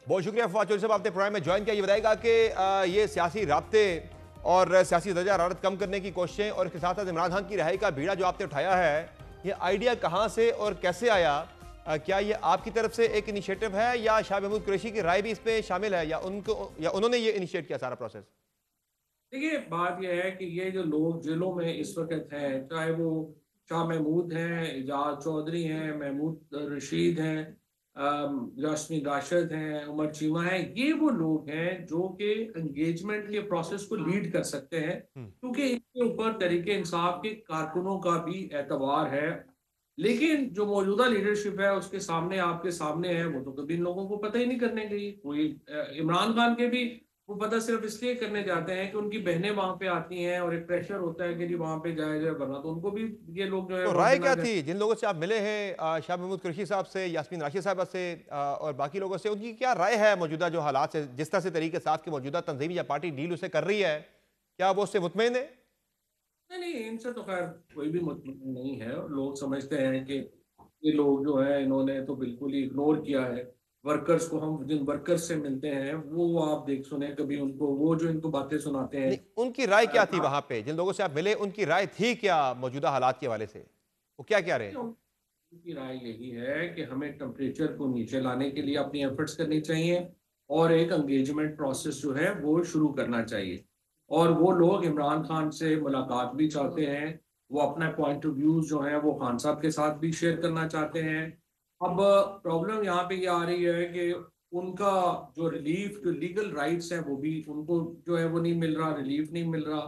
बहुत शुक्रिया फवाद चौधरी साहब, आपने प्रोग्राम में ज्वाइन किया। ये बताएगा कि ये सियासी राब्ते और सियासी दर्जा हरारत कम करने की कोशिशें और इसके साथ साथ इमरान खान की रिहाई का बीड़ा जो आपने उठाया है, ये आइडिया कहाँ से और कैसे आया? क्या ये आपकी तरफ से एक इनिशिएटिव है या शाह महमूद कुरैशी की राय भी इसमें शामिल है, या उन्होंने ये इनिशिएट किया सारा प्रोसेस? देखिए, बात यह है कि ये जो लोग जेलों में इस वक्त हैं, चाहे वो शाह महमूद हैं, एजाज चौधरी हैं, महमूद रशीद हैं, यास्मीन राशिद हैं, उमर चीमा हैं, ये वो लोग हैं जो कि एंगेजमेंट के प्रोसेस को लीड कर सकते हैं, हम्म। क्योंकि इनके ऊपर तरीके इंसाफ के कारकुनों का भी एतबार है। लेकिन जो मौजूदा लीडरशिप है उसके सामने, आपके सामने है, वो तो कभी इन लोगों को पता ही नहीं करने गई कोई। इमरान खान के भी वो पता सिर्फ इसलिए करने जाते हैं कि उनकी बहनें वहां पे आती हैं और एक प्रेशर होता है कि जी वहां पे जाया जाए, वरना तो उनको भी ये लोग जो है तो वहां राय पे ना क्या जाए। थी जिन लोगों से आप मिले हैं, शाह महमूद कुरैशी साहब से, यास्मीन राशिद साहबा से, और बाकी लोगों से, उनकी क्या राय है मौजूदा जो हालात से, जिस तरह से तरीके साथ की मौजूदा तंजीम या पार्टी डील उसे कर रही है, क्या वो उससे मुतमईन है? नहीं नहीं, इनसे तो खैर कोई भी मुतमईन नहीं है। और लोग समझते हैं कि ये लोग जो है इन्होंने तो बिल्कुल ही इग्नोर किया है वर्कर्स को। हम जिन वर्कर्स से मिलते हैं वो आप देख सुने कभी उनको, वो जो इनको बातें सुनाते हैं। नहीं, उनकी राय क्या थी वहां पे जिन लोगों से आप मिले, उनकी राय थी क्या मौजूदा हालात के हवाले से? वो क्या क्या रहे? उनकी राय यही है कि हमें टेम्परेचर को नीचे लाने के लिए अपनी एफर्ट्स करनी चाहिए और एक एंगेजमेंट प्रोसेस जो है वो शुरू करना चाहिए। और वो लोग इमरान खान से मुलाकात भी चाहते हैं, वो अपना पॉइंट ऑफ व्यूज जो है वो खान साहब के साथ भी शेयर करना चाहते हैं। अब प्रॉब्लम यहाँ पे ये आ रही है कि उनका जो रिलीफ, जो लीगल राइट्स है वो भी उनको जो है वो नहीं मिल रहा, रिलीफ नहीं मिल रहा।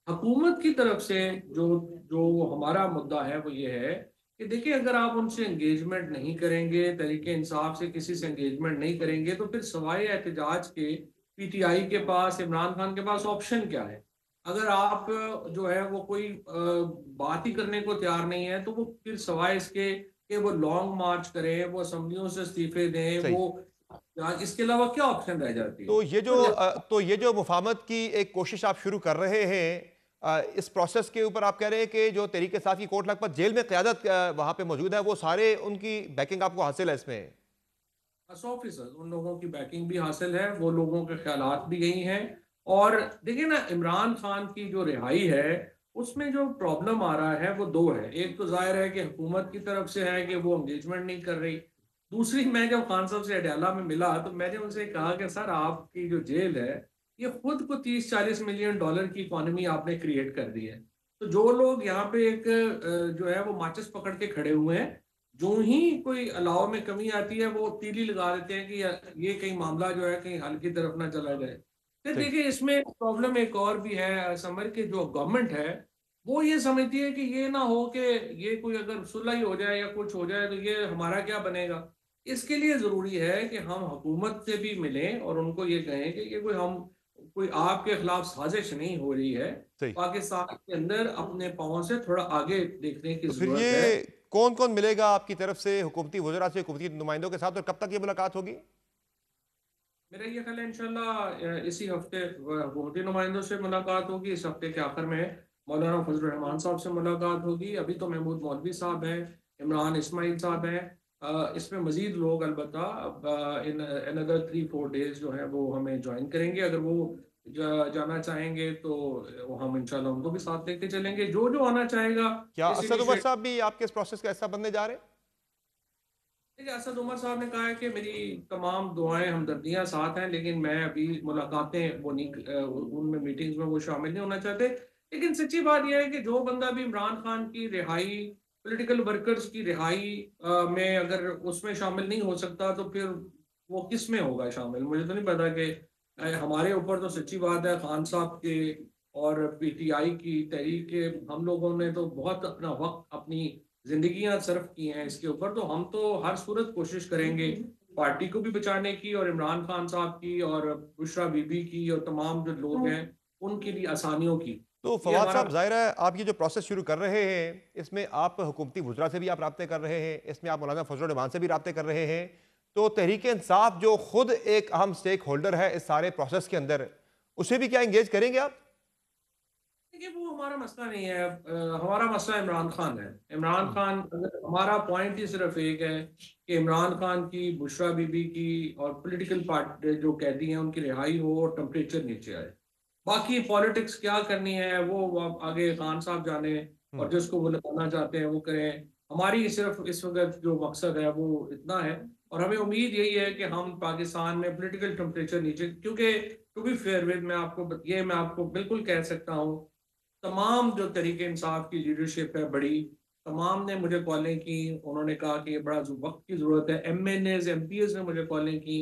हुकूमत की तरफ से जो जो हमारा मुद्दा है वो ये है कि देखिए, अगर आप उनसे एंगेजमेंट नहीं करेंगे, तरीके इंसाफ से किसी से एंगेजमेंट नहीं करेंगे, तो फिर सवाए एहतजाज के पीटीआई के पास, इमरान खान के पास ऑप्शन क्या है? अगर आप जो है वो कोई बात ही करने को तैयार नहीं है, तो वो फिर सवाए इसके कि वो लॉन्ग मार्च करें, वो असेंबलियों से इस्तीफे दें, सही। वो इसके अलावा क्या ऑप्शन रह जाती है? तो ये जो मुफाहमत की एक कोशिश आप शुरू कर रहे हैं, इस प्रोसेस के ऊपर आप कह रहे हैं कि जो तहरीक साथ की कोट लखपत जेल में क़यादत वहां पे मौजूद है, वो सारे उनकी बैकिंग आपको हासिल है इसमें? 100% उन लोगों की बैकिंग भी हासिल है, वो लोगों के ख्यालात भी यही हैं। और देखिए ना, इमरान खान की जो रिहाई है उसमें जो प्रॉब्लम आ रहा है वो दो है। एक तो जाहिर है कि हुकूमत की तरफ से है कि वो एंगेजमेंट नहीं कर रही। दूसरी, मैं जब खान साहब से अडयाला में मिला तो मैंने उनसे कहा कि सर, आपकी जो जेल है ये खुद को 30-40 मिलियन डॉलर की इकोनॉमी आपने क्रिएट कर दी है। तो जो लोग यहाँ पे एक जो है वो माचिस पकड़ के खड़े हुए हैं, जो ही कोई अलाव में कमी आती है वो तीली लगा देते हैं कि ये कहीं मामला जो है कहीं हल की तरफ ना चला जाए। फिर सही। देखिए, इसमें प्रॉब्लम एक और भी है समर के, जो गवर्नमेंट है वो ये समझती है कि ये ना हो कि ये कोई अगर सुलह ही हो जाए या कुछ हो जाए तो ये हमारा क्या बनेगा। इसके लिए जरूरी है कि हम हुकूमत से भी मिलें और उनको ये कहें कि ये कोई आपके खिलाफ साजिश नहीं हो रही है। सही। पाकिस्तान के अंदर अपने पाँव से थोड़ा आगे देखने की तो फिर जरूरत ये है। कौन कौन मिलेगा आपकी तरफ से हुकूमती वज़रा से, हुकूमती नुमाइंदों के साथ, और कब तक ये मुलाकात होगी? मेरा ये ख्याल है इंशाल्लाह इसी हफ्ते हुकूमती नुमाइंदों से मुलाकात होगी। इस हफ्ते के आखिर में मौलाना फजल रहमान साहब से मुलाकात होगी। अभी तो महमूद मौलवी साहब हैं, इमरान इस्माइल साहब हैं, इसमें मजीद लोग अलबत्ता इन अनदर 3-4 डेज जो है वो हमें ज्वाइन करेंगे। अगर वो जाना चाहेंगे तो वो हम इंशाल्लाह उनको भी साथ लेके चलेंगे, जो जो आना चाहेगा क्या इस असद उमर इनिशिएटिव। साहब भी आपके इस प्रोसेस का हिस्सा बनने जा रहे हैं? देखिए, असद उमर साहब ने कहा है कि मेरी तमाम दुआएं हमदर्दियां साथ हैं, लेकिन मैं अभी मुलाकातें वो नहीं, उनमें मीटिंग्स में वो शामिल नहीं होना चाहते। लेकिन सच्ची बात यह है कि जो बंदा भी इमरान खान की रिहाई, पॉलिटिकल वर्कर्स की रिहाई में अगर उसमें शामिल नहीं हो सकता तो फिर वो किस में होगा शामिल? मुझे तो नहीं पता कि हमारे ऊपर तो सच्ची बात है खान साहब के और पीटीआई की तहरीक के, हम लोगों ने तो बहुत अपना वक्त, अपनी जिंदगियां सर्फ की हैं इसके ऊपर। तो हम तो हर सूरत कोशिश करेंगे पार्टी को भी बचाने की और इमरान खान साहब की और बुशरा बीबी की और तमाम जो लोग हैं उनके लिए आसानियों की। तो ये फवाद हमारा। साहब, जाहिर है आप ये जो प्रोसेस शुरू कर रहे हैं, इसमें आप हुकूमती वज़रा से भी आप राब्ते कर रहे हैं, इसमें आप मौलाना फजल रहमान से भी राब्ते कर रहे हैं, तो तहरीक इंसाफ जो खुद एक अहम स्टेक होल्डर है इस सारे प्रोसेस के अंदर, उसे भी क्या इंगेज करेंगे आप? देखिए वो हमारा मसला नहीं है, हमारा मसला इमरान खान है। इमरान खान, अगर हमारा पॉइंट ही सिर्फ एक है कि इमरान खान की, बुशरा बीबी की और पॉलिटिकल पार्टी जो कैदी हैं उनकी रिहाई हो और टेम्परेचर नीचे आए। बाकी पॉलिटिक्स क्या करनी है वो अब आगे खान साहब जाने, और हम्म। जिसको वो लगाना चाहते हैं वो करें। हमारी सिर्फ इस वक्त जो मकसद है वो इतना है, और हमें उम्मीद यही है कि हम पाकिस्तान में पॉलिटिकल टेम्परेचर नीचे, क्योंकि टू बी फेयर विद, मैं आपको बिल्कुल कह सकता हूँ, तमाम जो तरीके इंसाफ की लीडरशिप है बड़ी, तमाम ने मुझे कॉलें की। उन्होंने कहा कि ये बड़ा वक्त की ज़रूरत है। एमएनएज एमपीएस ने मुझे कॉलें की।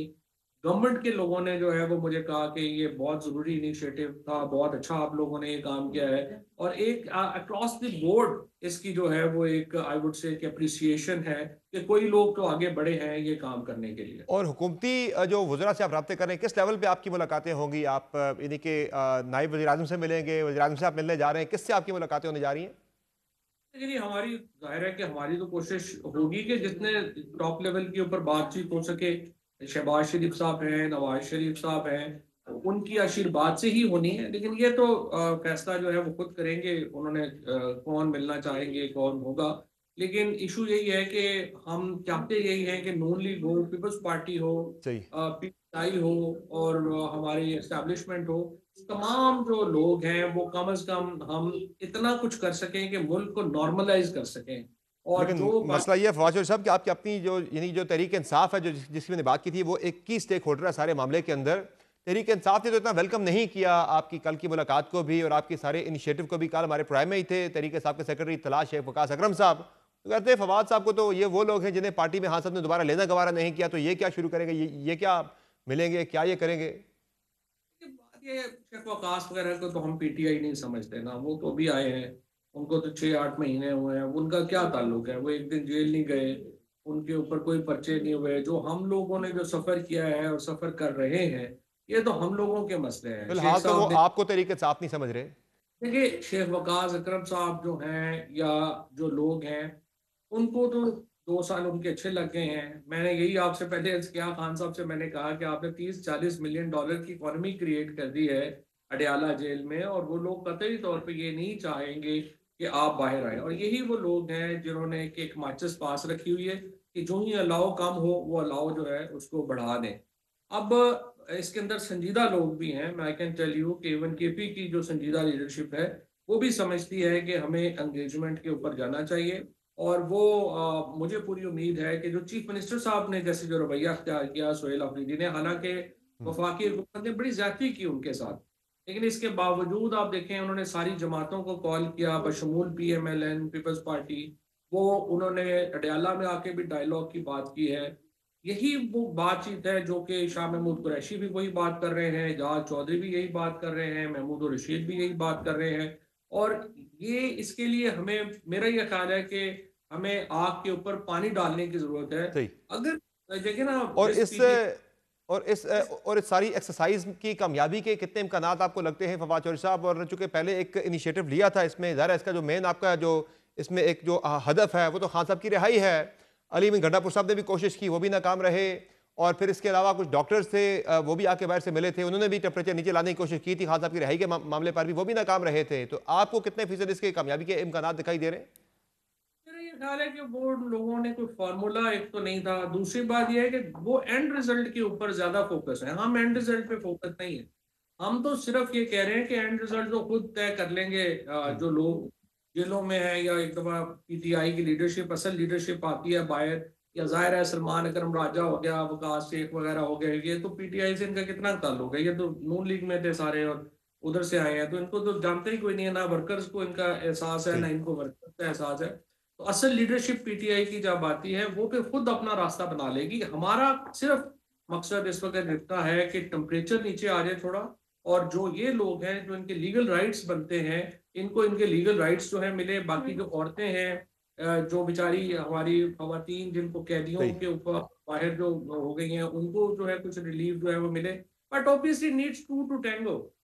गवर्नमेंट के लोगों ने जो है वो मुझे कहा कि ये बहुत ज़रूरी इनिशिएटिव था, बहुत अच्छा आप लोगों ने ये काम किया है। और एक अक्रॉस द बोर्ड इसकी जो है वो एक आई वुड से अप्रिसिएशन है कि कोई लोग तो आगे बढ़े हैं ये काम करने के लिए। और हुकूमती जो वज़रा से आप रब्ते कर रहे हैं, किस लेवल पे आपकी मुलाकातें होंगी? आप यानी कि नायब वज़ीर-ए-आज़म से मिलेंगे, वज़ीर-ए-आज़म से आप मिलने जा रहे हैं, किससे आपकी मुलाकातें होने जा रही हैं? लेकिन ये हमारी, जाहिर है कि हमारी तो कोशिश होगी कि जितने टॉप लेवल के ऊपर बातचीत हो सके। शहबाज शरीफ साहब हैं, नवाज शरीफ साहब हैं, उनकी आशीर्वाद से ही होनी है। लेकिन ये तो फैसला जो है वो खुद करेंगे, उन्होंने कौन मिलना चाहेंगे, कौन होगा। लेकिन इशू यही है कि हम चाहते यही है कि नून लीग हो, पीपल्स पार्टी हो, सही। पीटीआई हो, और हमारी एस्टेब्लिशमेंट हो, तमाम जो लोग हैं वो कम से कम हम इतना कुछ कर सकें कि मुल्क को नॉर्मलाइज कर सकें। और लेकिन जो मसला ये है फवाद चौधरी साहब कि आपकी अपनी जो यानी जो तहरीक इंसाफ है, जो जिसकी मैंने बात की थी, वो एक की स्टेक होल्डर है सारे मामले के अंदर। तहरीक इंसाफ ने तो इतना वेलकम नहीं किया आपकी कल की मुलाकात को भी और आपके सारे इनिशिएटिव को भी। कल हमारे प्राइम में ही थे तहरीक इंसाफ के सेक्रेटरी तलाश शेख वकास अकरम साहब, तो कहते हैं फवाद साहब को तो ये वो लोग हैं जिन्हें पार्टी में हाँ साहब ने दोबारा लेना गवारा नहीं किया, तो ये क्या शुरू करेंगे, ये क्या मिलेंगे, क्या ये करेंगे? ये बात, ये शेख वकास वगैरह को तो हम पीटीआई नहीं समझते ना, वो तो अभी आए हैं। उनको तो 6-8 महीने हुए हैं, उनका क्या ताल्लुक है? वो एक दिन जेल नहीं गए, उनके ऊपर कोई पर्चे नहीं हुए। जो हम लोगों ने जो सफर किया है और सफर कर रहे हैं, ये तो हम लोगों के मसले हैं। शेख फिलहाल तो वो साहब ने, आपको तहरीक इंसाफ नहीं समझ रहे। देखिए शेख वकास अकरम साहब जो हैं या जो लोग हैं, उनको तो 2 साल उनके अच्छे लग गए हैं। मैंने यही आपसे पहले अर्ज किया, खान साहब से मैंने कहा कि आपने 30-40 मिलियन डॉलर की इकोनॉमी क्रिएट कर दी है अडयाला जेल में, और वो लोग कतई तौर पे ये नहीं चाहेंगे कि आप बाहर आए। और यही वो लोग हैं जिन्होंने एक माचिस पास रखी हुई है कि जो ही अलाव कम हो वो अलाव जो है उसको बढ़ा दें। अब इसके अंदर संजीदा लोग भी हैं। मैं कैन टेल यू कि इवन केपी की जो संजीदा लीडरशिप है वो भी समझती है कि हमें एंगेजमेंट के ऊपर जाना चाहिए। और वो मुझे पूरी उम्मीद है कि जो चीफ मिनिस्टर साहब ने जैसे जो रवैया अख्तियार किया सोहेल अफरीदी ने, हालांकि हम्म। वफाकी हुकूमत ने बड़ी ज्यादती की उनके साथ, लेकिन इसके बावजूद आप देखें उन्होंने सारी जमातों को कॉल किया बशमूल पीएमएलएन, पीपल्स पार्टी। वो उन्होंने अडयाला में आके भी डायलॉग की बात की है। यही वो बातचीत है जो कि शाह महमूद कुरैशी भी वही बात कर रहे हैं, जहाज चौधरी भी यही बात कर रहे हैं, महमूद और रशीद भी यही बात कर रहे हैं। और ये इसके लिए हमें, मेरा ये ख्याल है कि हमें आग के ऊपर पानी डालने की जरूरत है। सही। अगर देखिए ना, और जिस इस पीटी और इस और इस सारी एक्सरसाइज की कामयाबी के कितने इम्कानात आपको लगते हैं फवाद चौधरी साहब? और चूंकि पहले एक इनिशिएटिव लिया था इसमें, ज़ाहिर है इसका जो मेन आपका जो इसमें एक जो हदफ है वो तो खान साहब की रिहाई है। अली मीन गंडापुर साहब ने भी कोशिश की, वो भी नाकाम रहे। और फिर इसके अलावा कुछ डॉक्टर्स थे, वो भी आके बाहर से मिले थे, उन्होंने भी टेम्परेचर नीचे लाने की कोशिश की थी खान साहब की रिहाई के मामले पर भी, वो भी नाकाम रहे थे। तो आपको कितने फीसद इसके कामयाबी के इम्कानात दिखाई दे रहे हैं? मेरा ये ख्याल है कि वो लोगों ने कोई फार्मूला एक तो नहीं था। दूसरी बात यह है कि वो एंड रिजल्ट के ऊपर ज्यादा फोकस है, हम एंड रिजल्ट पे फोकस नहीं है। हम तो सिर्फ ये कह रहे हैं कि एंड रिजल्ट तो खुद तय कर लेंगे। हम्म। जो लोग जेलों में है, या एक दफा पीटीआई की लीडरशिप, असल लीडरशिप आती है बाहर, या जाहिर है सलमान अकरम राजा हो गया, वकास शेख वगैरह हो गए, ये तो पीटीआई से इनका कितना ताल्लुक है? ये तो नून लीग में थे सारे और उधर से आए हैं, तो इनको तो जानते ही कोई नहीं है। ना वर्कर्स को इनका एहसास है, ना सही। इनको वर्कर्स का एहसास है। तो असल लीडरशिप पीटीआई की जब आती है वो फिर खुद अपना रास्ता बना लेगी। हमारा सिर्फ मकसद इस वक्त इतना है कि टेम्परेचर नीचे आ जाए थोड़ा, और जो ये लोग हैं जो इनके लीगल राइट्स बनते हैं, इनको इनके लीगल राइट्स जो है मिले। बाकी जो औरतें हैं, जो बेचारी हमारी खवातीन जिनको कैदियों सही। के ऊपर बाहर जो हो गई हैं, उनको जो है कुछ रिलीफ जो है वो मिले। But obviously needs to to Tengo.